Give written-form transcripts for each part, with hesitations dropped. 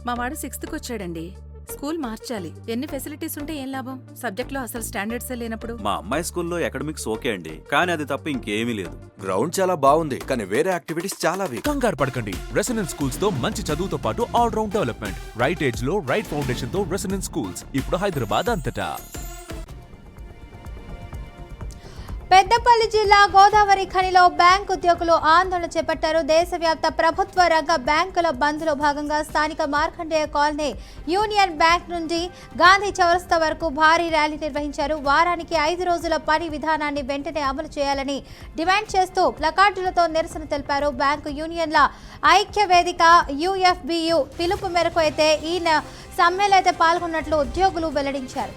మా వాడు 6th వచ్చాడండి. స్కూల్ మార్చాలి. ఎన్ని ఫెసిలిటీస్ ఉంటే ఏం లాభం? సబ్జెక్ట్లో అసలు స్టాండర్డ్సే లేనప్పుడు. మా అమ్మాయి స్కూల్లో అకాడమిక్స్ ఓకే అండి, కానీ అది తప్ప ఇంకేమీ లేదు. గ్రౌండ్ చాలా బాగుంది, కానీ వేరే యాక్టివిటీస్ చాలా వీక్. కంగారు పడకండి. రెసిడెన్స్ స్కూల్స్ తో మంచి చదువుతో పాటు all round development. Right age లో రైట్ ఫౌండేషన్ తో రెసిడెన్స్ స్కూల్స్ ఇప్పుడు హైదరాబాద్ అంతటా. పెద్దపల్లి జిల్లా గోదావరి ఖనిలో బ్యాంక్ ఉద్యోగులు ఆందోళన చేపట్టారు. దేశవ్యాప్త ప్రభుత్వ రంగ బ్యాంకుల బంద్లో భాగంగా స్థానిక మార్కండేయ కాలనీ యూనియన్ బ్యాంక్ నుంచి గాంధీ చౌరస్తా వరకు భారీ ర్యాలీ నిర్వహించారు. వారానికి 5 రోజుల పని విధానాన్ని వెంటనే అమలు చేయాలని డిమాండ్ చేస్తూ ప్లకార్డులతో నిరసన తెలిపారు. బ్యాంకు యూనియన్ల ఐక్య వేదిక యుఎఫ్బియు పిలుపు మేరకు అయితే ఈ సమ్మెలో అయితే పాల్గొన్నట్లు ఉద్యోగులు వెల్లడించారు.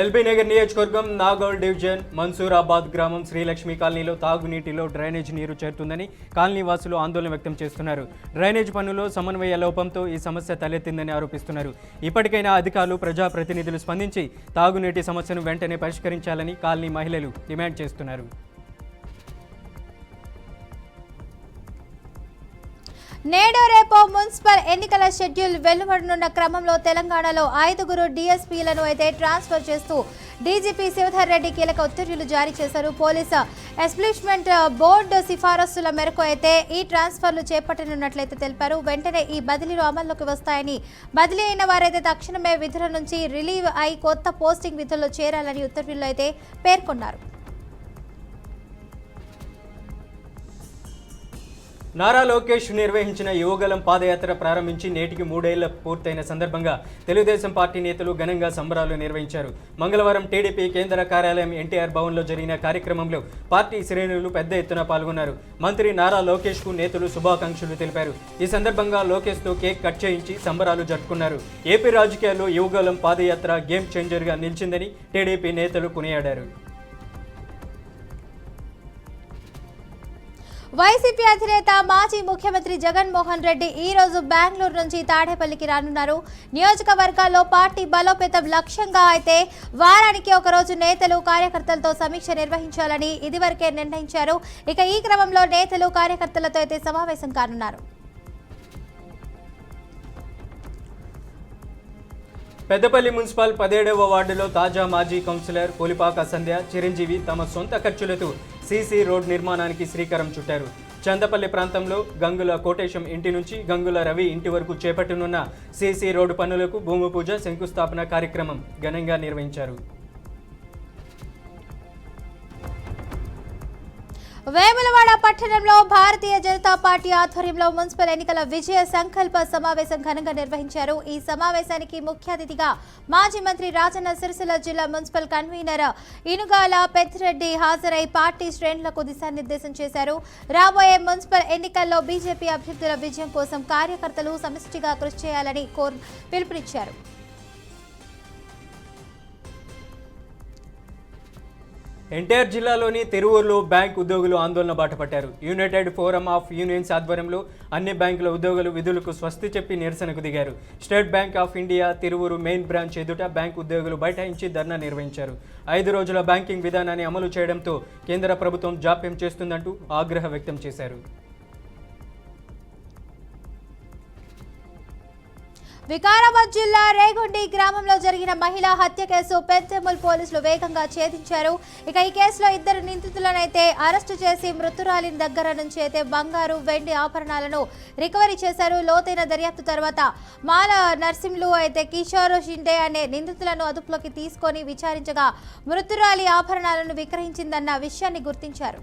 ఎల్బీ నగర్ నియోజకవర్గం నాగోల్ డివిజన్ మన్సూరాబాద్ గ్రామం శ్రీలక్ష్మి కాలనీలో తాగునీటిలో డ్రైనేజ్ నీరు చేరుతుందని కాలనీ వాసులు ఆందోళన వ్యక్తం చేస్తున్నారు. డ్రైనేజ్ పనుల్లో సమన్వయ లోపంతో ఈ సమస్య తలెత్తిందని ఆరోపిస్తున్నారు. ఇప్పటికైనా అధికారులు ప్రజాప్రతినిధులు స్పందించి తాగునీటి సమస్యను వెంటనే పరిష్కరించాలని కాలనీ మహిళలు డిమాండ్ చేస్తున్నారు. నేడు రేపు మున్సిపల్ ఎన్నికల షెడ్యూల్ వెలువడనున్న క్రమంలో తెలంగాణలో 5 డీఎస్పీలను అయితే ట్రాన్స్ఫర్ చేస్తూ డీజీపీ శివధర్ రెడ్డి కీలక ఉత్తర్వులు జారీ చేశారు. పోలీసు ఎస్టాబ్లిష్మెంట్ బోర్డు సిఫారసుల మేరకు అయితే ఈ ట్రాన్స్ఫర్లు చేపట్టనున్నట్లయితే తెలిపారు. వెంటనే ఈ బదిలీలు అమల్లోకి వస్తాయని, బదిలీ అయిన వారైతే తక్షణమే విధుల నుంచి రిలీవ్ అయి కొత్త పోస్టింగ్ విధుల్లో చేరాలని ఉత్తర్వుల్లో అయితే పేర్కొన్నారు. నారా లోకేష్ నిర్వహించిన యువగలం పాదయాత్ర ప్రారంభించి నేటికి 3 ఏళ్ల పూర్తయిన సందర్భంగా తెలుగుదేశం పార్టీ నేతలు ఘనంగా సంబరాలు నిర్వహించారు. మంగళవారం టీడీపీ కేంద్ర కార్యాలయం ఎన్టీఆర్ భవన్లో జరిగిన కార్యక్రమంలో పార్టీ శ్రేణులు పెద్ద ఎత్తున పాల్గొన్నారు. మంత్రి నారా లోకేష్కు నేతలు శుభాకాంక్షలు తెలిపారు. ఈ సందర్భంగా లోకేష్తో కేక్ కట్ చేయించి సంబరాలు జరుపుకున్నారు. ఏపీ రాజకీయాల్లో యువగలం పాదయాత్ర గేమ్ చేంజర్గా నిలిచిందని టీడీపీ నేతలు కొనియాడారు. వైసీపీ అధినేత మాజీ ముఖ్యమంత్రి జగన్మోహన్ రెడ్డి ఈ రోజు బెంగళూరు నుంచి తాడేపల్లికి రానున్నారు. నియోజకవర్గాల్లో పార్టీ బలోపేతం లక్ష్యంగా అయితే వారానికి ఒక రోజు నేతలు కార్యకర్తలతో సమీక్ష నిర్వహించాలని ఇదివరకే నిర్ణయించారు. ఇక ఈ క్రమంలో నేతలు కార్యకర్తలతో అయితే సమావేశం కానున్నారు. పెద్దపల్లి మున్సిపల్ 17వ వార్డులో తాజా మాజీ కౌన్సిలర్ పులిపాక సంధ్య చిరంజీవి తమ సొంత ఖర్చులతో సీసీ రోడ్ నిర్మాణానికి శ్రీకారం చుట్టారు. చందపల్లి ప్రాంతంలో గంగుల కోటేశం ఇంటి నుంచి గంగుల రవి ఇంటి వరకు చేపట్టనున్న సీసీ రోడ్డు పనులకు భూమి పూజ, శంకుస్థాపన కార్యక్రమం ఘనంగా నిర్వహించారు. వేములవాడ పట్టణంలో భారతీయ జనతా పార్టీ ఆధ్వర్యంలో మున్సిపల్ ఎన్నికల విజయ సంకల్ప సమావేశం ఘనంగా నిర్వహించారు. ఈ సమావేశానికి ముఖ్య అతిథిగా మాజీ మంత్రి రాజన్న సిరిసిల్ల జిల్లా మున్సిపల్ కన్వీనర్ ఇనుగాల పెద్దిరెడ్డి హాజరై పార్టీ శ్రేణులకు దిశానిర్దేశం చేశారు. రాబోయే మున్సిపల్ ఎన్నికల్లో బీజేపీ అభ్యర్థుల విజయం కోసం కార్యకర్తలు సమిష్టిగా కృషి చేయాలని పిలుపునిచ్చారు. ఎన్టీఆర్ జిల్లాలోని తిరువూరులో బ్యాంక్ ఉద్యోగులు ఆందోళన బాటపట్టారు. యునైటెడ్ ఫోరం ఆఫ్ యూనియన్స్ ఆధ్వర్యంలో అన్ని బ్యాంకుల ఉద్యోగులు విధులకు స్వస్తి చెప్పి నిరసనకు దిగారు. State bank of India Tiruvuru main branch ఎదుట బ్యాంక్ ఉద్యోగులు బైఠాయించి ధర్నా నిర్వహించారు. 5 రోజుల బ్యాంకింగ్ విధానాన్ని అమలు చేయడంతో కేంద్ర ప్రభుత్వం జాప్యం చేస్తుందంటూ ఆగ్రహం వ్యక్తం చేశారు. వికారాబాద్ జిల్లా రేగొండి గ్రామంలో జరిగిన మహిళా హత్య కేసు పెద్దెముల్ పోలీసులు వేగంగా ఛేదించారు. ఇక ఈ కేసులో 2 నిందితులనైతే అరెస్టు చేసి మృతురాలి దగ్గర నుంచి అయితే బంగారు, వెండి ఆభరణాలను రికవరీ చేశారు. లోతైన దర్యాప్తు తర్వాత మాల నర్సింహులు అయితే కిషోర్ షిండే అనే నిందితులను అదుపులోకి తీసుకొని విచారించగా మృతురాలి ఆభరణాలను విక్రయించిందన్న విషయాన్ని గుర్తించారు.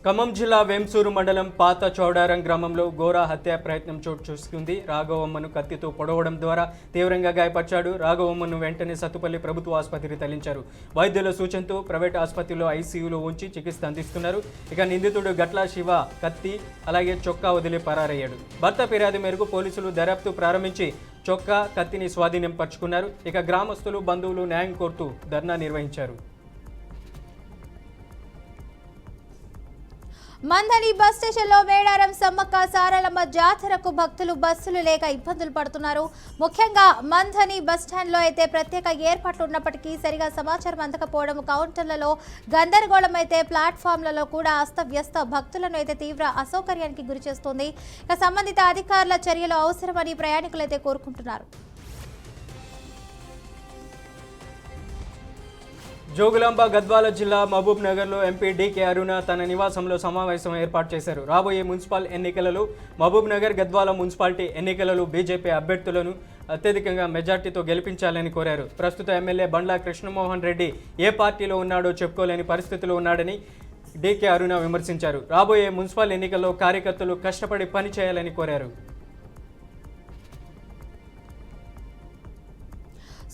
ఖమ్మం జిల్లా వేంసూరు మండలం పాత చౌడారం గ్రామంలో ఘోర హత్య ప్రయత్నం చోటు చేసుకుంది. రాఘవమ్మను కత్తితో పొడవడం ద్వారా తీవ్రంగా గాయపరిచాడు. రాఘవమ్మను వెంటనే సత్తుపల్లి ప్రభుత్వ ఆసుపత్రికి తరలించారు. వైద్యుల సూచనతో ప్రైవేట్ ఆసుపత్రిలో ఐసీయూలో ఉంచి చికిత్స అందిస్తున్నారు. ఇక నిందితుడు గట్ల శివ కత్తి అలాగే చొక్కా వదిలి పరారయ్యాడు. భర్త ఫిర్యాదు మేరకు పోలీసులు దర్యాప్తు ప్రారంభించి చొక్కా, కత్తిని స్వాధీనం పరుచుకున్నారు. ఇక గ్రామస్తులు, బంధువులు న్యాయం కోరుతూ ధర్నా నిర్వహించారు. మందని బస్ స్టేషన్లో మేడారం సమ్మక్క సారలమ్మ జాతరకు భక్తులు బస్సులు లేక ఇబ్బందులు పడుతున్నారు. ముఖ్యంగా మందని బస్ స్టాండ్లో అయితే ప్రత్యేక ఏర్పాట్లు ఉన్నప్పటికీ సరిగా సమాచారం అందకపోవడం, కౌంటర్లలో గందరగోళం అయితే ప్లాట్ఫామ్లలో కూడా అస్తవ్యస్త భక్తులను అయితే తీవ్ర అసౌకర్యానికి గురి చేస్తుంది. ఇక సంబంధిత అధికారుల చర్యలు అవసరమని ప్రయాణికులు అయితే కోరుకుంటున్నారు. జోగులాంబ గద్వాల జిల్లా మహబూబ్ నగర్లో ఎంపీ డీకే అరుణ తన నివాసంలో సమావేశం ఏర్పాటు చేశారు. రాబోయే మున్సిపల్ ఎన్నికలలో మహబూబ్ నగర్ గద్వాల మున్సిపాలిటీ ఎన్నికలలో బీజేపీ అభ్యర్థులను అత్యధికంగా మెజార్టీతో గెలిపించాలని కోరారు. ప్రస్తుత ఎమ్మెల్యే బండ్ల కృష్ణమోహన్ రెడ్డి ఏ పార్టీలో ఉన్నాడో చెప్పుకోలేని పరిస్థితిలో ఉన్నాడని డీకే అరుణ విమర్శించారు. రాబోయే మున్సిపల్ ఎన్నికల్లో కార్యకర్తలు కష్టపడి పని చేయాలని కోరారు.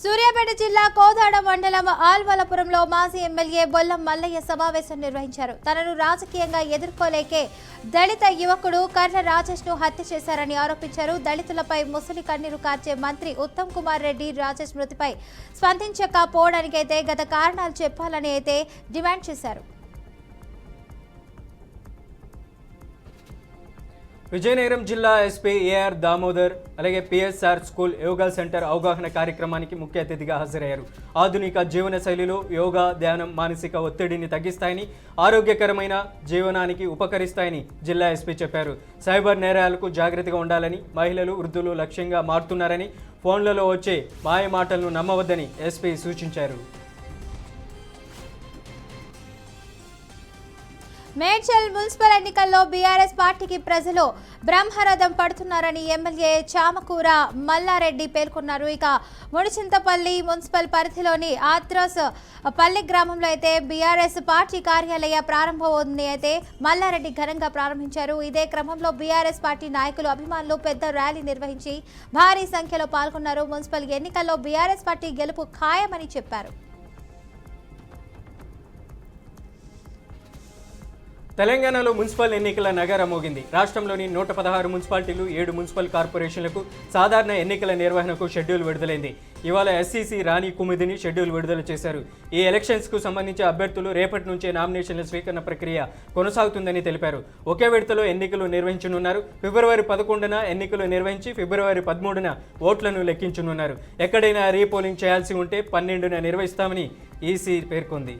సూర్యాపేట జిల్లా కోదాడ మండలం ఆల్వలపురంలో మాజీ ఎమ్మెల్యే బొల్లం మల్లయ్య సమావేశం నిర్వహించారు. తనను రాజకీయంగా ఎదుర్కోలేకే దళిత యువకుడు కర్ల రాజేష్ ను హత్య చేశారని ఆరోపించారు. దళితులపై ముసలి కన్నీరు కార్చే మంత్రి ఉత్తమ్ కుమార్ రెడ్డి రాజేష్ మృతిపై స్పందించకపోవడానికైతే గత కారణాలు చెప్పాలని అయితే డిమాండ్ చేశారు. విజయనగరం జిల్లా ఎస్పీ ఏఆర్ దామోదర్ అలాగే పిఎస్ఆర్ స్కూల్ యోగా సెంటర్ అవగాహన కార్యక్రమానికి ముఖ్య అతిథిగా హాజరయ్యారు. ఆధునిక జీవన శైలిలో యోగా, ధ్యానం మానసిక ఒత్తిడిని తగ్గిస్తాయని, ఆరోగ్యకరమైన జీవనానికి ఉపకరిస్తాయని జిల్లా ఎస్పీ చెప్పారు. సైబర్ నేరాలకు జాగ్రత్తగా ఉండాలని, మహిళలు, వృద్ధులు లక్ష్యంగా మారుతున్నారని, ఫోన్లలో వచ్చే మాయ మాటలను నమ్మవద్దని ఎస్పీ సూచించారు. మేడ్చల్ మున్సిపల్ ఎన్నికల్లో బీఆర్ఎస్ పార్టీకి ప్రజలు బ్రహ్మరథం పడుతున్నారని ఎమ్మెల్యే చామకూర మల్లారెడ్డి పేర్కొన్నారు. ఇక ముడిచింతపల్లి మున్సిపల్ పరిధిలోని ఆత్రస్ పల్లి గ్రామంలో అయితే బీఆర్ఎస్ పార్టీ కార్యాలయ ప్రారంభమవుతుంది అయితే మల్లారెడ్డి ఘనంగా ప్రారంభించారు. ఇదే క్రమంలో బీఆర్ఎస్ పార్టీ నాయకులు, అభిమానులు పెద్ద ర్యాలీ నిర్వహించి భారీ సంఖ్యలో పాల్గొన్నారు. మున్సిపల్ ఎన్నికల్లో బీఆర్ఎస్ పార్టీ గెలుపు ఖాయమని చెప్పారు. తెలంగాణలో మున్సిపల్ ఎన్నికల నగారా మోగింది. రాష్ట్రంలోని 116 మున్సిపాలిటీలు, 7 మున్సిపల్ కార్పొరేషన్లకు సాధారణ ఎన్నికల నిర్వహణకు షెడ్యూల్ విడుదలైంది. ఇవాళ ఎస్సీసీ రాణి కుమిదిని షెడ్యూల్ విడుదల చేశారు. ఈ ఎలక్షన్స్కు సంబంధించి అభ్యర్థులు రేపటి నుంచే నామినేషన్ల స్వీకరణ ప్రక్రియ కొనసాగుతుందని తెలిపారు. ఒకే విడతలో ఎన్నికలు నిర్వహించనున్నారు. ఫిబ్రవరి 11న ఎన్నికలు నిర్వహించి ఫిబ్రవరి 13న ఓట్లను లెక్కించనున్నారు. ఎక్కడైనా రీపోలింగ్ చేయాల్సి ఉంటే 12న నిర్వహిస్తామని ఈసీ పేర్కొంది.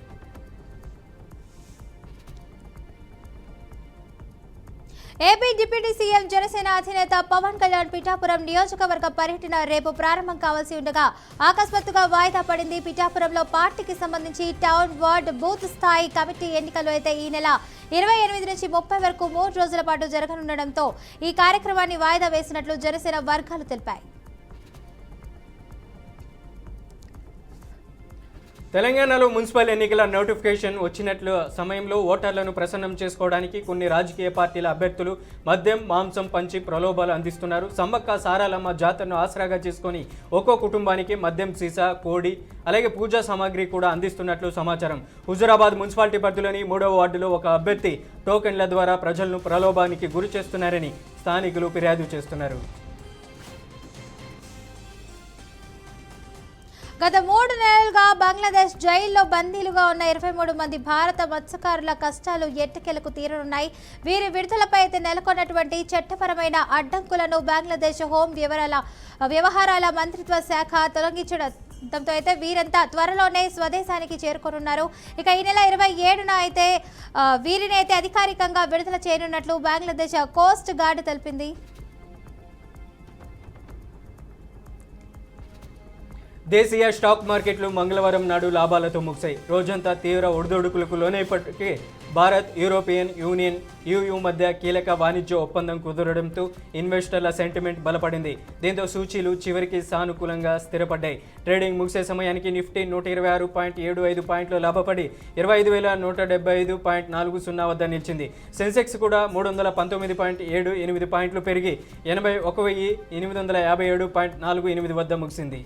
ఏపీ డిప్యూటీ సీఎం జనసేన అధినేత పవన్ కళ్యాణ్ పిఠాపురం నియోజకవర్గ పర్యటన రేపు ప్రారంభం కావాల్సి ఉండగా అకస్మాత్తుగా వాయిదా పడింది. పిఠాపురంలో పార్టీకి సంబంధించి టౌన్, వార్డ్, బూత్ స్థాయి కమిటీ ఎన్నికలు అయితే ఈ నెల 28 నుంచి 30 వరకు 3 రోజుల పాటు జరగనుండడంతో ఈ కార్యక్రమాన్ని వాయిదా వేసినట్లు జనసేన వర్గాలు తెలిపాయి. తెలంగాణలో మున్సిపల్ ఎన్నికల నోటిఫికేషన్ వచ్చినట్లు సమయంలో ఓటర్లను ప్రసన్నం చేసుకోవడానికి కొన్ని రాజకీయ పార్టీల అభ్యర్థులు మద్యం, మాంసం పంచి ప్రలోభాలు అందిస్తున్నారు. సమ్మక్క సారాలమ్మ జాతరను ఆసరాగా చేసుకొని ఒక్కో కుటుంబానికి మద్యం సీసా, కోడి అలాగే పూజా సామాగ్రి కూడా అందిస్తున్నట్లు సమాచారం. హుజురాబాద్ మున్సిపాలిటీ పరిధిలోని 3వ వార్డులో ఒక అభ్యర్థి టోకెన్ల ద్వారా ప్రజలను ప్రలోభానికి గురి చేస్తున్నారని స్థానికులు ఫిర్యాదు చేస్తున్నారు. గత 3 నెలలుగా బంగ్లాదేశ్ జైల్లో బందీలుగా ఉన్న 23 మంది భారత మత్స్యకారుల కష్టాలు ఎట్టకేలకు తీరనున్నాయి. వీరి విడుదలపై అయితే నెలకొన్నటువంటి చట్టపరమైన అడ్డంకులను బంగ్లాదేశ్ హోం వ్యవహారాల మంత్రిత్వ శాఖ తొలగించడంతో అయితే వీరంతా త్వరలోనే స్వదేశానికి చేరుకోనున్నారు. ఇక ఈ నెల 27న అయితే వీరిని అయితే అధికారికంగా విడుదల చేయనున్నట్లు బంగ్లాదేశ్ కోస్ట్ గార్డ్ తెలిపింది. దేశీయ స్టాక్ మార్కెట్లు మంగళవారం నాడు లాభాలతో ముగిశాయి. రోజంతా తీవ్ర ఒడిదొడుకులకు లోనైనప్పటికీ భారత్, యూరోపియన్ యూనియన్, EU మధ్య కీలక వాణిజ్య ఒప్పందం కుదరడంతో ఇన్వెస్టర్ల సెంటిమెంట్ బలపడింది. దీంతో సూచీలు చివరికి సానుకూలంగా స్థిరపడ్డాయి. ట్రేడింగ్ ముగిసే సమయానికి నిఫ్టీ 126.75 పాయింట్లు లాభపడి 25,175.40 వద్ద నిలిచింది. సెన్సెక్స్ కూడా 319.78 పాయింట్లు పెరిగి 81,857.48 వద్ద ముగిసింది.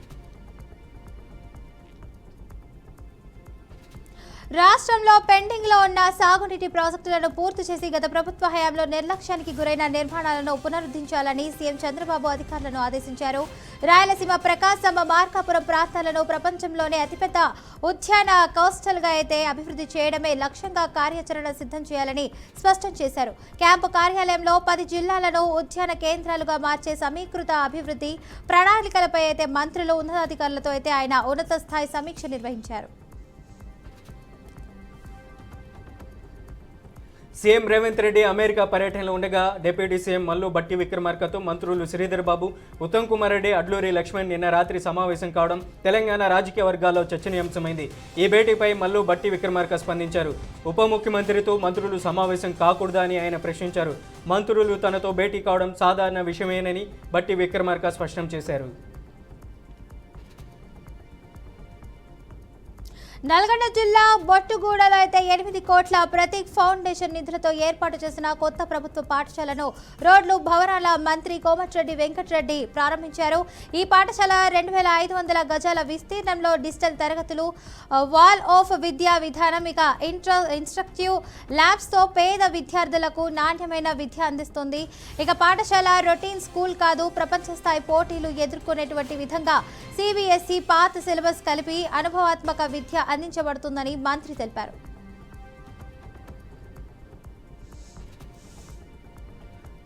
రాష్ట్రంలో పెండింగ్లో ఉన్న సాగునీటి ప్రాజెక్టులను పూర్తి చేసి గత ప్రభుత్వ హయాంలో నిర్లక్ష్యానికి గురైన నిర్మాణాలను పునరుద్ధరించాలని సీఎం చంద్రబాబు అధికారులను ఆదేశించారు. రాయలసీమ, ప్రకాశం, మార్కాపురం ప్రాంతాలను ప్రపంచంలోనే అతిపెద్ద ఉద్యాన కోస్టల్గా అయితే అభివృద్ధి చేయడమే లక్ష్యంగా కార్యాచరణ సిద్ధం చేయాలని స్పష్టం చేశారు. క్యాంపు కార్యాలయంలో 10 జిల్లాలను ఉద్యాన కేంద్రాలుగా మార్చే సమీకృత అభివృద్ధి ప్రణాళికలపై అయితే మంత్రులు, ఉన్నతాధికారులతో అయితే ఆయన ఉన్నత స్థాయి సమీక్ష నిర్వహించారు. సీఎం రేవంత్ రెడ్డి అమెరికా పర్యటనలో ఉండగా డిప్యూటీ సీఎం మల్లు భట్టి విక్రమార్కతో మంత్రులు శ్రీధర్ బాబు, ఉత్తమ్ కుమార్ రెడ్డి, అడ్లూరి లక్ష్మణ్ నిన్న రాత్రి సమావేశం కావడం తెలంగాణ రాజకీయ వర్గాల్లో చర్చనీయాంశమైంది. ఈ భేటీపై మల్లు భట్టి విక్రమార్క స్పందించారు. ఉప ముఖ్యమంత్రితో మంత్రులు సమావేశం కాకూడదా అని ఆయన ప్రశ్నించారు. మంత్రులు తనతో భేటీ కావడం సాధారణ విషయమేనని భట్టి విక్రమార్క స్పష్టం చేశారు. నల్గొండ జిల్లా బొట్టుగూడలో అయితే 8 కోట్ల ప్రతీక్ ఫౌండేషన్ నిధులతో ఏర్పాటు చేసిన కొత్త ప్రభుత్వ పాఠశాలను రోడ్లు, భవనాల మంత్రి కోమటిరెడ్డి వెంకటరెడ్డి ప్రారంభించారు. ఈ పాఠశాల 2500 గజాల విస్తీర్ణంలో డిజిటల్ తరగతులు, వాల్ ఆఫ్ విద్యా విధానం, ఇక ఇన్స్ట్రక్టివ్ ల్యాబ్స్తో పేద విద్యార్థులకు నాణ్యమైన విద్య అందిస్తుంది. ఇక పాఠశాల రొటీన్ స్కూల్ కాదు, ప్రపంచ స్థాయి పోటీలు ఎదుర్కొనేటువంటి విధంగా CBSE పాత సిలబస్ కలిపి అనుభవాత్మక విద్య అందించబడుతుందని మంత్రి తెలిపారు.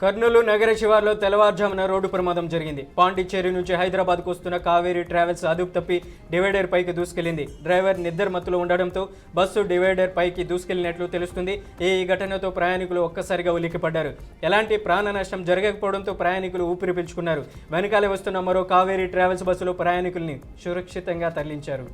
కర్నూలు నగర శివార్లో తెల్లవారుజామున రోడ్డు ప్రమాదం జరిగింది. పాండిచ్చేరి నుంచి హైదరాబాద్కు వస్తున్న కావేరీ ట్రావెల్స్ అదుపు తప్పి డివైడర్ పైకి దూసుకెళ్లింది. డ్రైవర్ నిద్రమత్తులో ఉండడంతో బస్సు డివైడర్ పైకి దూసుకెళ్లినట్లు తెలుస్తుంది. ఈ ఘటనతో ప్రయాణికులు ఒక్కసారిగా ఉలిక్కిపడ్డారు. ఎలాంటి ప్రాణ నష్టం జరగకపోవడంతో ప్రయాణికులు ఊపిరి పీల్చుకున్నారు. వెనకాలే వస్తున్న మరో కావేరీ ట్రావెల్స్ బస్సులో ప్రయాణికుల్ని సురక్షితంగా తరలించారు.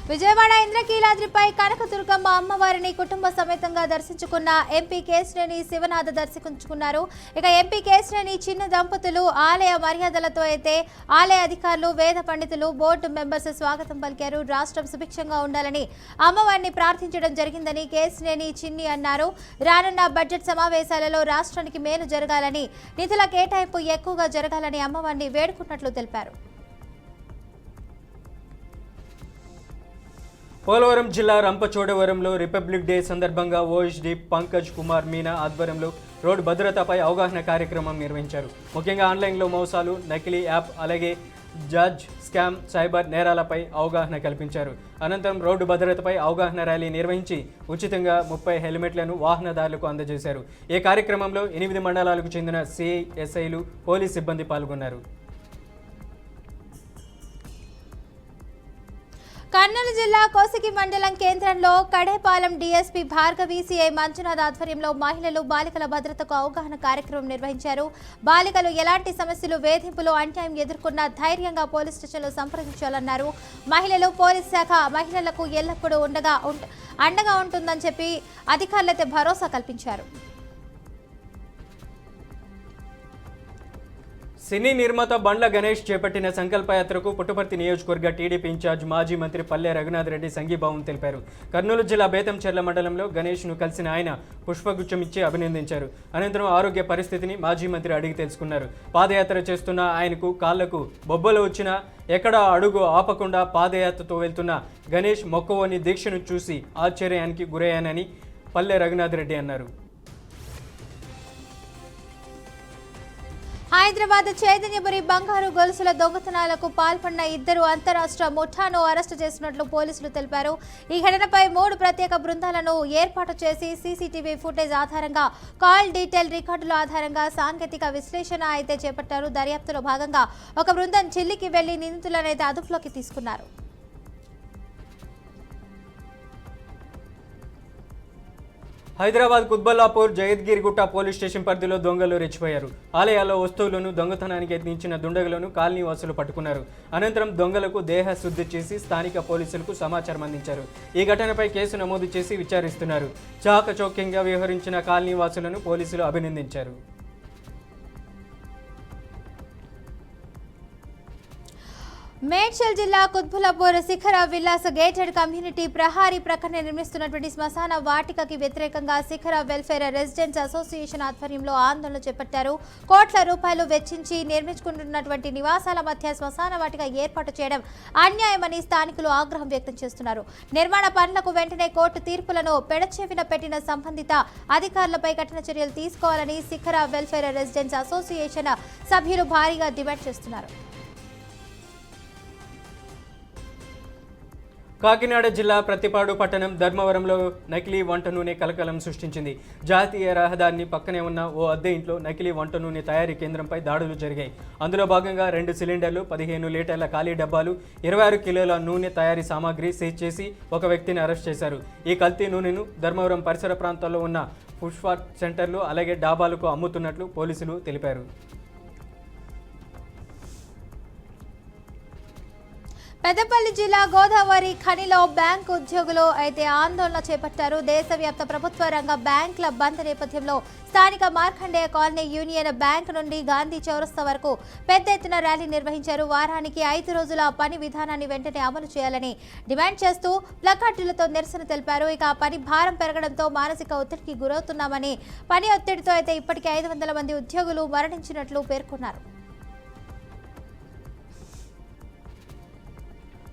విజయవాడ ఇంద్రకీలాద్రిపై కనకదుర్గమ్మ అమ్మవారిని కుటుంబ సమేతంగా దర్శించుకున్న ఎంపీ కేశినేని శివనాథ దర్శించుకున్నారు. ఇక ఎంపీ కేశినేని చిన్న దంపతులు ఆలయ మర్యాదలతో అయితే ఆలయ అధికారులు, వేద పండితులు, బోర్డు మెంబర్స్ స్వాగతం పలికారు. రాష్ట్రం సుభిక్షంగా ఉండాలని అమ్మవారిని ప్రార్థించడం జరిగిందని కేశినేని చిన్ని అన్నారు. రానున్న బడ్జెట్ సమావేశాలలో రాష్ట్రానికి మేలు జరగాలని, నిధుల కేటాయింపు ఎక్కువగా జరగాలని అమ్మవారిని వేడుకున్నట్లు తెలిపారు. పోలవరం జిల్లా రంపచోడవరంలో రిపబ్లిక్ డే సందర్భంగా ఓఎస్డీ పంకజ్ కుమార్ మీనా ఆధ్వర్యంలో రోడ్డు భద్రతపై అవగాహన కార్యక్రమం నిర్వహించారు. ముఖ్యంగా ఆన్లైన్లో మోసాలు, నకిలీ యాప్, అలాగే జడ్జ్ స్కామ్, సైబర్ నేరాలపై అవగాహన కల్పించారు. అనంతరం రోడ్డు భద్రతపై అవగాహన ర్యాలీ నిర్వహించి ఉచితంగా 30 హెల్మెట్లను వాహనదారులకు అందజేశారు. ఈ కార్యక్రమంలో 8 మండలాలకు చెందిన CSIలు, పోలీస్ సిబ్బంది పాల్గొన్నారు. కర్నూలు జిల్లా కోసిగి మండలం కేంద్రంలో కడేపాలెం డీఎస్పీ భార్గవి, సిఐ మంజునాథ్ ఆధ్వర్యంలో మహిళలు, బాలికల భద్రతకు అవగాహన కార్యక్రమం నిర్వహించారు. బాలికలు ఎలాంటి సమస్యలు, వేధింపులు, అన్యాయం ఎదుర్కొన్నా ధైర్యంగా పోలీస్ స్టేషన్లో సంప్రదించాలన్నారు. మహిళలు, పోలీస్ శాఖ మహిళలకు ఎల్లప్పుడూ అండగా ఉంటుందని చెప్పి అధికారులైతే భరోసా కల్పించారు. సినీ నిర్మాత బండ్ల గణేష్ చేపట్టిన సంకల్పయాత్రకు పుట్టపర్తి నియోజకవర్గ టీడీపీ ఇన్ఛార్జ్ మాజీ మంత్రి పల్లె రఘునాథ్ రెడ్డి సంఘీభావం తెలిపారు. కర్నూలు జిల్లా బేతంచెర్ల మండలంలో గణేష్ను కలిసిన ఆయన పుష్పగుచ్చం ఇచ్చి అభినందించారు. అనంతరం ఆరోగ్య పరిస్థితిని మాజీ మంత్రి అడిగి తెలుసుకున్నారు. పాదయాత్ర చేస్తున్న ఆయనకు కాళ్లకు బొబ్బలు వచ్చినా ఎక్కడ అడుగు ఆపకుండా పాదయాత్రతో వెళ్తున్న గణేష్ మొక్కవోని దీక్షను చూసి ఆశ్చర్యానికి గురయ్యానని పల్లె రఘునాథ్ రెడ్డి అన్నారు. హైదరాబాద్ చైతన్యపురి బంగారు గొలుసుల దొంగతనాలకు పాల్పడిన 2 అంతరాష్ట్ర ముఠాను అరెస్టు చేసినట్లు పోలీసులు తెలిపారు. ఈ ఘటనపై 3 ప్రత్యేక బృందాలను ఏర్పాటు చేసి CCTV ఫుటేజ్ ఆధారంగా, కాల్ డీటెయిల్ రికార్డుల ఆధారంగా సాంకేతిక విశ్లేషణ అయితే చేపట్టారు. దర్యాప్తులో భాగంగా ఒక బృందం ఢిల్లీకి వెళ్లి నిందితులనైతే అదుపులోకి తీసుకున్నారు. హైదరాబాద్ కుత్బల్లాపూర్ జయద్గిరిగుట్ట పోలీస్ స్టేషన్ పరిధిలో దొంగలు రెచ్చిపోయారు. ఆలయాల్లో వస్తువులను దొంగతనానికి యత్నించిన దుండగులను కాలనీ వాసులు పట్టుకున్నారు. అనంతరం దొంగలకు దేహ శుద్ధి చేసి స్థానిక పోలీసులకు సమాచారం అందించారు. ఈ ఘటనపై కేసు నమోదు చేసి విచారిస్తున్నారు. చాకచౌక్యంగా వ్యవహరించిన కాలనీ వాసులను పోలీసులు అభినందించారు. మేడ్చల్ జిల్లా కుత్బులాపూర్ శిఖర విలాస్ గేటెడ్ కమ్యూనిటీ ప్రహారీ ప్రక్కన నిర్మిస్తున్నటువంటి శ్మశాన వాటికకి వ్యతిరేకంగా శిఖర వెల్ఫేర్ రెసిడెంట్స్ అసోసియేషన్ ఆధ్వర్యంలో ఆందోళన చేపట్టారు. కోట్ల రూపాయలు వెచ్చించి నిర్మించుకుంటున్నటువంటి నివాసాల మధ్య శ్మశాన వాటిక ఏర్పాటు చేయడం అన్యాయమని స్థానికులు ఆగ్రహం వ్యక్తం చేస్తున్నారు. నిర్మాణ పనులకు వెంటనే కోర్టు తీర్పులను పెడచెవిన పెట్టిన సంబంధిత అధికారులపై కఠిన చర్యలు తీసుకోవాలని శిఖర వెల్ఫేర్ రెసిడెంట్స్ అసోసియేషన్ సభ్యులు భారీగా డిమాండ్ చేస్తున్నారు. కాకినాడ జిల్లా ప్రతిపాడు పట్టణం ధర్మవరంలో నకిలీ వంట నూనె కలకలం సృష్టించింది. జాతీయ రహదారిని పక్కనే ఉన్న ఓ అద్దె ఇంట్లో నకిలీ వంట నూనె తయారీ కేంద్రంపై దాడులు జరిగాయి. అందులో భాగంగా 2 సిలిండర్లు, 15 లీటర్ల ఖాళీ డబ్బాలు, 26 కిలోల నూనె తయారీ సామాగ్రి సీజ్ చేసి ఒక వ్యక్తిని అరెస్ట్ చేశారు. ఈ కల్తీ నూనెను ధర్మవరం పరిసర ప్రాంతాల్లో ఉన్న పుష్ప సెంటర్లు అలాగే డాబాలకు అమ్ముతున్నట్లు పోలీసులు తెలిపారు. పెద్దపల్లి జిల్లా గోదావరి ఖనిలో బ్యాంకు ఉద్యోగులు అయితే ఆందోళన చేపట్టారు. దేశవ్యాప్త ప్రభుత్వ రంగ బ్యాంకుల బంద్ నేపథ్యంలో స్థానిక మార్కండేయ కాలనీ యూనియన్ బ్యాంక్ నుండి గాంధీ చౌరస్తా వరకు పెద్ద ఎత్తున ర్యాలీ నిర్వహించారు. వారానికి 5 రోజుల పని విధానాన్ని వెంటనే అమలు చేయాలని డిమాండ్ చేస్తూ ప్లకార్డులతో నిరసన తెలిపారు. ఇక పని భారం పెరగడంతో మానసిక ఒత్తిడికి గురవుతున్నామని, పని ఒత్తిడితో అయితే ఇప్పటికే 500 మంది ఉద్యోగులు మరణించినట్లు పేర్కొన్నారు.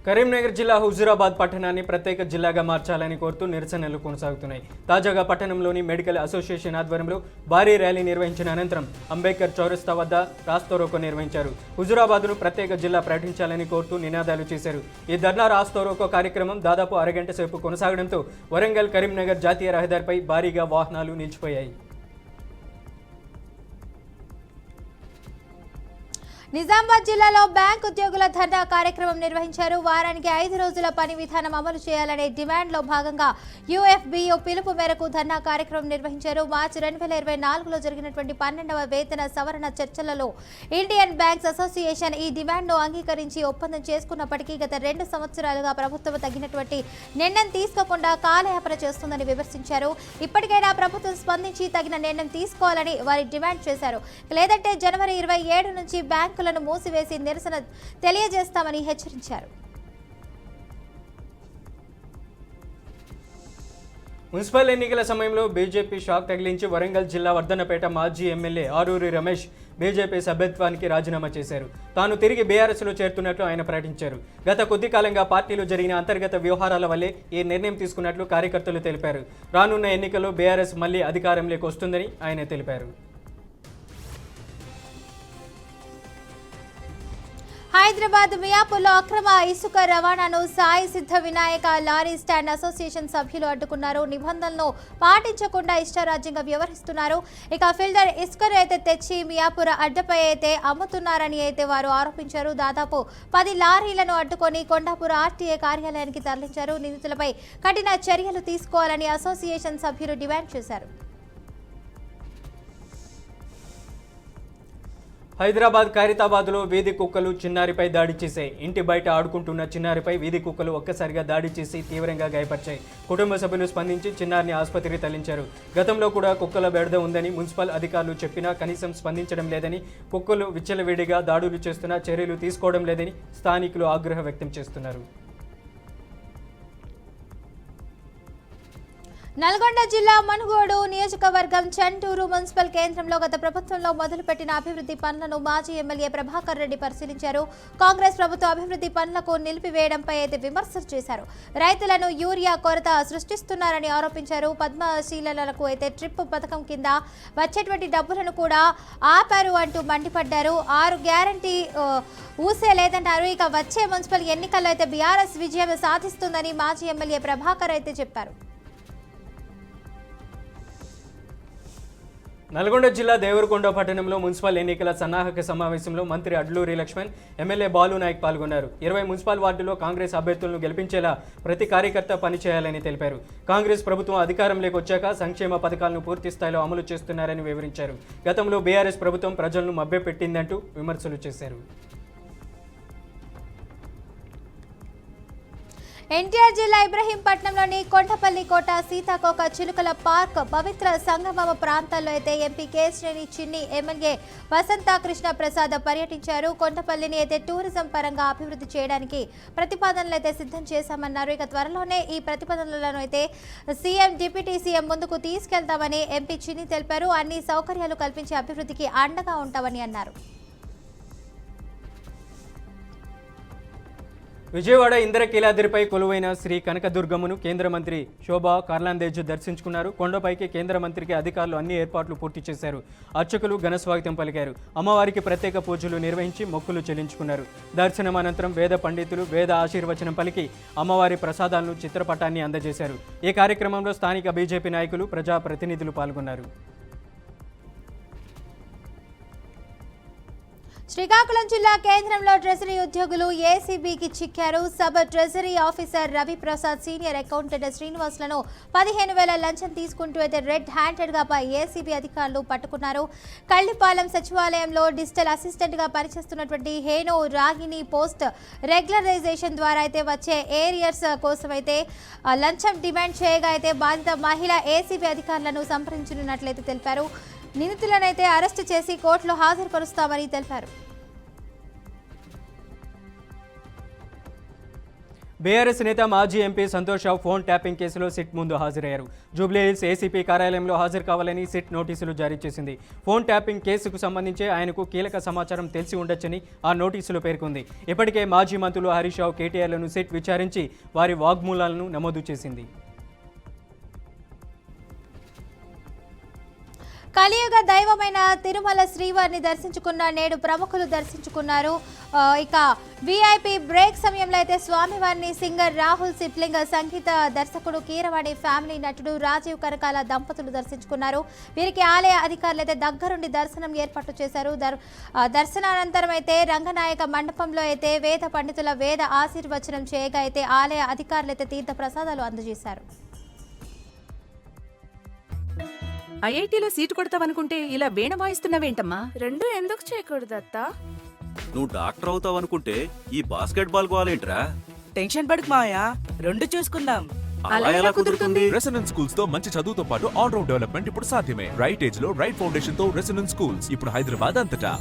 కరీంనగర్ జిల్లా హుజూరాబాద్ పట్టణాన్ని ప్రత్యేక జిల్లాగా మార్చాలని కోరుతూ నిరసనలు కొనసాగుతున్నాయి. తాజాగా పట్టణంలోని మెడికల్ అసోసియేషన్ ఆధ్వర్యంలో భారీ ర్యాలీ నిర్వహించిన అనంతరం అంబేద్కర్ చౌరస్తా వద్ద రాస్తారోకో నిర్వహించారు. హుజూరాబాద్ను ప్రత్యేక జిల్లా ప్రకటించాలని కోరుతూ నినాదాలు చేశారు. ఈ ధర్నా రాస్తారోకో కార్యక్రమం దాదాపు అరగంట సేపు కొనసాగడంతో వరంగల్ కరీంనగర్ జాతీయ రహదారిపై భారీగా వాహనాలు నిలిచిపోయాయి. నిజామాబాద్ జిల్లాలో బ్యాంక్ ఉద్యోగుల ధర్నా కార్యక్రమం నిర్వహించారు. వారానికి 5 రోజుల పని విధానం అమలు చేయాలనే డిమాండ్లో భాగంగా యూఎఫ్బియు పిలుపు మేరకు ధర్నా కార్యక్రమం నిర్వహించారు. మార్చి 2024లో జరిగినటువంటి 12వ వేతన సవరణ చర్చలలో ఇండియన్ బ్యాంక్స్ అసోసియేషన్ ఈ డిమాండ్ను అంగీకరించి ఒప్పందం చేసుకున్నప్పటికీ గత 2 సంవత్సరాలుగా ప్రభుత్వం తగినటువంటి నిర్ణయం తీసుకోకుండా కాలయాపన చేస్తుందని విమర్శించారు. ఇప్పటికైనా ప్రభుత్వం స్పందించి తగిన నిర్ణయం తీసుకోవాలని వారి డిమాండ్ చేశారు. లేదంటే జనవరి 27 నుంచి బ్యాంకులను మూసివేసి నిరసన తెలియజేస్తామని హెచ్చరించారు. మున్సిపల్ ఎన్నికల సమయంలో బీజేపీ షాక్ తగిలించి వరంగల్ జిల్లా వర్ధన్నపేట మాజీ ఎమ్మెల్యే ఆరూరి రమేష్ బీజేపీ సభ్యత్వానికి రాజీనామా చేశారు. తాను తిరిగి బీఆర్ఎస్లో చేరుతున్నట్లు ఆయన ప్రకటించారు. గత కొద్ది కాలంగా పార్టీలో జరిగిన అంతర్గత వ్యవహారాల వల్లే ఈ నిర్ణయం తీసుకున్నట్లు కార్యకర్తలు తెలిపారు. రానున్న ఎన్నికల్లో బీఆర్ఎస్ మళ్లీ అధికారంలోకి వస్తుందని ఆయన తెలిపారు. హైదరాబాద్ మియాపూర్లో అక్రమ ఇసుక రవాణాను సాయి సిద్ధ వినాయక లారీ స్టాండ్ అసోసియేషన్ సభ్యులు అడ్డుకున్నారు. నిబంధనలను పాటించకుండా ఇష్టారాజ్యంగా వ్యవహరిస్తున్నారు. ఇక ఫిల్టర్ ఇసుకను అయితే తెచ్చి మియాపూర్ అడ్డపై అయితే అమ్ముతున్నారని అయితే వారు ఆరోపించారు. దాదాపు 10 లారీలను అడ్డుకొని కొండాపూర్ ఆర్టీఏ కార్యాలయానికి తరలించారు. నిందితులపై కఠిన చర్యలు తీసుకోవాలని అసోసియేషన్ సభ్యులు డిమాండ్ చేశారు. హైదరాబాద్ ఖైరతాబాద్లో వీధి కుక్కలు చిన్నారిపై దాడి చేశాయి. ఇంటి బయట ఆడుకుంటున్న చిన్నారిపై వీధి కుక్కలు ఒక్కసారిగా దాడి చేసి తీవ్రంగా గాయపరిచాయి. కుటుంబ సభ్యులు స్పందించి చిన్నారిని ఆసుపత్రికి తరలించారు. గతంలో కూడా కుక్కల బెడద ఉందని మున్సిపల్ అధికారులు చెప్పినా కనీసం స్పందించడం లేదని, కుక్కలు విచ్చలవిడిగా దాడులు చేస్తున్నా చర్యలు తీసుకోవడం లేదని స్థానికులు ఆగ్రహం వ్యక్తం చేస్తున్నారు. నల్గొండ జిల్లా మనుగోడు నియోజకవర్గం చంటూరు మున్సిపల్ కేంద్రంలో గత ప్రభుత్వంలో మొదలుపెట్టిన అభివృద్ధి పనులను మాజీ ఎమ్మెల్యే ప్రభాకర్ రెడ్డి పరిశీలించారు. కాంగ్రెస్ ప్రభుత్వ అభివృద్ధి పనులకు నిలిపివేయడంపై అయితే విమర్శలు చేశారు. రైతులను యూరియా కొరత సృష్టిస్తున్నారని ఆరోపించారు. పద్మశీలలకు అయితే ట్రిప్ పథకం కింద వచ్చేటువంటి డబ్బులను కూడా ఆపారు అంటూ మండిపడ్డారు. 6 గ్యారంటీ ఊసే లేదన్నారు. ఇక వచ్చే మున్సిపల్ ఎన్నికల్లో అయితే బీఆర్ఎస్ విజయం సాధిస్తుందని మాజీ ఎమ్మెల్యే ప్రభాకర్ అయితే చెప్పారు. నల్గొండ జిల్లా దేవరకొండ పట్టణంలో మున్సిపల్ ఎన్నికల సన్నాహక సమావేశంలో మంత్రి అడ్లూరి లక్ష్మణ్, ఎమ్మెల్యే బాలు నాయక్ పాల్గొన్నారు. 20 మున్సిపల్ వార్డుల్లో కాంగ్రెస్ అభ్యర్థులను గెలిపించేలా ప్రతి కార్యకర్త పనిచేయాలని తెలిపారు. కాంగ్రెస్ ప్రభుత్వం అధికారంలోకి వచ్చాక సంక్షేమ పథకాలను పూర్తి స్థాయిలో అమలు చేస్తున్నారని వివరించారు. గతంలో బీఆర్ఎస్ ప్రభుత్వం ప్రజలను మభ్యపెట్టిందంటూ విమర్శలు చేశారు. ఎన్టీఆర్ జిల్లా ఇబ్రహీంపట్నంలోని కొండపల్లి కోట సీతాకోక చిలుకల పార్క్ పవిత్ర సంగమమ ప్రాంతాల్లో అయితే ఎంపీ కేశినేని చిన్ని ఎమ్మెల్యే వసంత కృష్ణ ప్రసాద్ పర్యటించారు. కొండపల్లిని అయితే టూరిజం పరంగా అభివృద్ధి చేయడానికి ప్రతిపాదనలు అయితే సిద్ధం చేశామన్నారు. ఇక త్వరలోనే ఈ ప్రతిపాదనలను అయితే సీఎం డిప్యూటీ సీఎం ముందుకు తీసుకెళ్తామని ఎంపీ చిన్ని తెలిపారు. అన్ని సౌకర్యాలు కల్పించే అభివృద్ధికి అండగా ఉంటామని అన్నారు. విజయవాడ ఇంద్రకీలాద్రిపై కొలువైన శ్రీ కనకదుర్గమ్మను కేంద్ర మంత్రి శోభా కర్లాందేజ్ దర్శించుకున్నారు. కొండపైకి కేంద్ర మంత్రికి అధికారులు అన్ని ఏర్పాట్లు పూర్తి చేశారు. అర్చకులు ఘనస్వాగతం పలికారు. అమ్మవారికి ప్రత్యేక పూజలు నిర్వహించి మొక్కులు చెల్లించుకున్నారు. దర్శనం అనంతరం వేద పండితులు వేద ఆశీర్వచనం పలికి అమ్మవారి ప్రసాదాలను చిత్రపటాన్ని అందజేశారు. ఈ కార్యక్రమంలో స్థానిక బీజేపీ నాయకులు ప్రజాప్రతినిధులు పాల్గొన్నారు. శ్రీకాకుళం జిల్లా కేంద్రంలో ట్రెజరీ ఉద్యోగులు ఏసీబీకి చిక్కారు. Sub treasury officer Raviprasad, senior accountant శ్రీనివాస్లను 15,000 లంచం తీసుకుంటూ అయితే రెడ్ హ్యాండెడ్గా ఏసీబీ అధికారులు పట్టుకున్నారు. కళ్లిపాలెం సచివాలయంలో డిజిటల్ అసిస్టెంట్గా పనిచేస్తున్నటువంటి హేనో రాగిని పోస్ట్ రెగ్యులరైజేషన్ ద్వారా అయితే వచ్చే ఏరియర్స్ కోసం అయితే లంచం డిమాండ్ చేయగా అయితే బాధిత మహిళ ఏసీబీ అధికారులను సంప్రదించనున్నట్లయితే తెలిపారు. నిందితులనైతే అరెస్టు చేసి కోర్టులో హాజరుపరుస్తామని తెలిపారు. బీఆర్ఎస్ నేత మాజీ ఎంపీ సంతోష్ రావు ఫోన్ ట్యాపింగ్ కేసులో సిట్ ముందు హాజరయ్యారు. జూబ్లీహిల్స్ ఏసీపీ కార్యాలయంలో హాజరు కావాలని సిట్ నోటీసులు జారీ చేసింది. ఫోన్ ట్యాపింగ్ కేసుకు సంబంధించి ఆయనకు కీలక సమాచారం తెలిసి ఉండొచ్చని ఆ నోటీసులో పేర్కొంది. ఇప్పటికే మాజీ మంత్రులు హరీష్ రావు, కేటీఆర్లను సిట్ విచారించి వారి వాగ్మూలాలను నమోదు చేసింది. కలియుగ దైవమైన తిరుమల శ్రీవారిని దర్శించుకున్న నేడు ప్రముఖులు దర్శించుకున్నారు. ఇక వీఐపీ బ్రేక్ సమయంలో అయితే స్వామివారిని సింగర్ రాహుల్ సిప్లింగ్, సంగీత దర్శకుడు కీరవాణి ఫ్యామిలీ నటుడు రాజీవ్ కనకాల దంపతులు దర్శించుకున్నారు. వీరికి ఆలయ అధికారులు అయితే దగ్గరుండి దర్శనం ఏర్పాటు చేశారు. దర్శనానంతరం అయితే రంగనాయక మండపంలో అయితే వేద పండితుల వేద ఆశీర్వచనం చేయగా అయితే ఆలయ అధికారులు అయితే తీర్థ ప్రసాదాలు అందజేశారు. ఐఐటీలో సీటు కొడతావనుకుంటే ఇలా వీణ వాయిస్తున్నావేంటమ్మా? రెండు ఎందుకు చేయకూడదు అత్తా? నువ్వు డాక్టర్ అవుతావు అనుకుంటే ఈ బాస్కెట్ బాల్ గోలేంట్రా? టెన్షన్ పడకు మాయా, రెండు చూసుకుందాం. అలా ఎలా కుదురుతుంది? రెసిడెన్స్ స్కూల్స్ తో మంచి చదువుతో పాటు ఆల్ రౌండ్ డెవలప్మెంట్ ఇప్పుడు సాధ్యమే. రైట్ ఏజ్ లో రైట్ ఫౌండేషన్ తో రెసిడెన్స్ స్కూల్స్ ఇప్పుడు హైదరాబాద్ అంతటా.